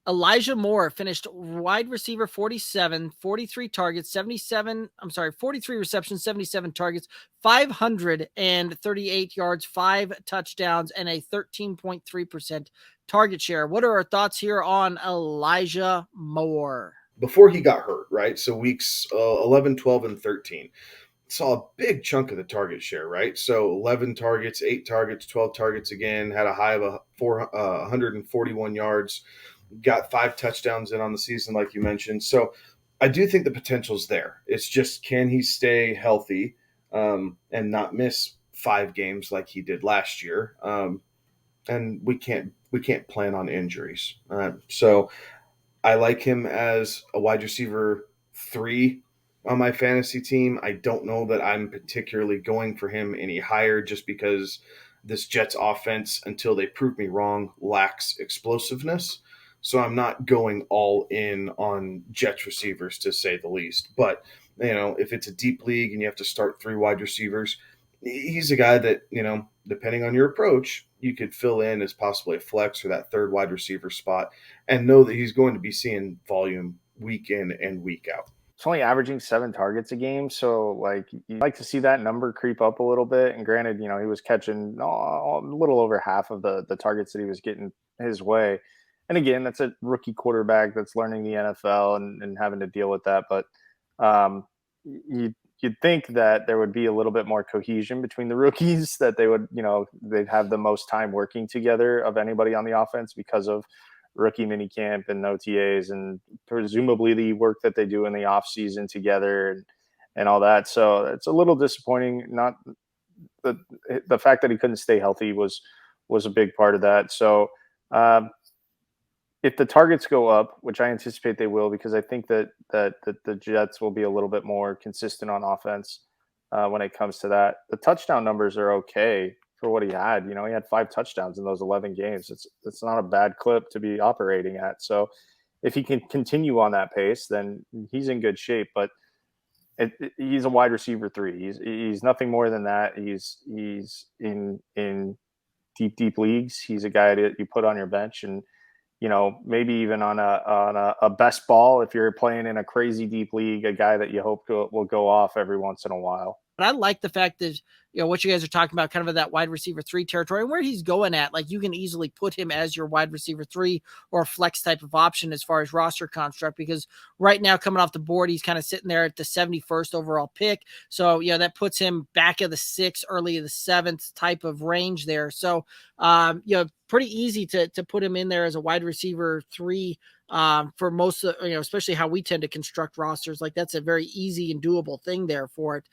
Elijah Moore finished wide receiver 47, 43 targets, 43 receptions, 77 targets, 538 yards, 5 touchdowns, and a 13.3% target share. What are our thoughts here on Elijah Moore? Before he got hurt, right? So weeks 11, 12, and 13 saw a big chunk of the target share, right? So 11 targets, 8 targets, 12 targets again, had a high of 141 yards, got 5 touchdowns in on the season, like you mentioned. So I do think the potential's there. It's just, can he stay healthy and not miss 5 games like he did last year? And we can't plan on injuries. So I like him as a wide receiver 3 on my fantasy team. I don't know that I'm particularly going for him any higher, just because this Jets offense, until they prove me wrong, lacks explosiveness. So I'm not going all in on Jets receivers, to say the least. But, if it's a deep league and you have to start 3 wide receivers, he's a guy that, depending on your approach, you could fill in as possibly a flex or that third wide receiver spot, and know that he's going to be seeing volume week in and week out. It's only averaging 7 targets a game, so like you like to see that number creep up a little bit. And granted, he was catching a little over half of the targets that he was getting his way. And again, that's a rookie quarterback that's learning the NFL and having to deal with that. But you'd think that there would be a little bit more cohesion between the rookies, that they would, they'd have the most time working together of anybody on the offense because of rookie minicamp and OTAs and presumably the work that they do in the off season together and all that. So it's a little disappointing. Not the fact that he couldn't stay healthy was a big part of that. So if the targets go up, which I anticipate they will, because I think that the Jets will be a little bit more consistent on offense when it comes to that. The touchdown numbers are okay for what he had. He had 5 touchdowns in those 11 games. It's not a bad clip to be operating at. So if he can continue on that pace, then he's in good shape. But he's a wide receiver 3. He's nothing more than that. He's in deep leagues. He's a guy that you put on your bench, and maybe even on a best ball, if you're playing in a crazy deep league, a guy that you hope will go off every once in a while. But I like the fact that, what you guys are talking about, kind of in that wide receiver 3 territory, and where he's going at, like you can easily put him as your wide receiver 3 or flex type of option as far as roster construct, because right now coming off the board, he's kind of sitting there at the 71st overall pick. So, that puts him back of the 6th, early of the 7th type of range there. So, pretty easy to put him in there as a wide receiver 3 for most of, especially how we tend to construct rosters. Like that's a very easy and doable thing there for it.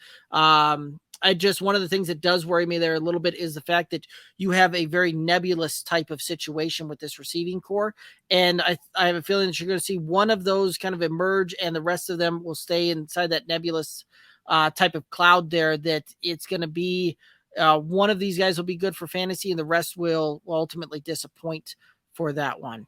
One of the things that does worry me there a little bit is the fact that you have a very nebulous type of situation with this receiving core. And I have a feeling that you're going to see one of those kind of emerge and the rest of them will stay inside that nebulous type of cloud there, that it's going to be one of these guys will be good for fantasy and the rest will ultimately disappoint for that one.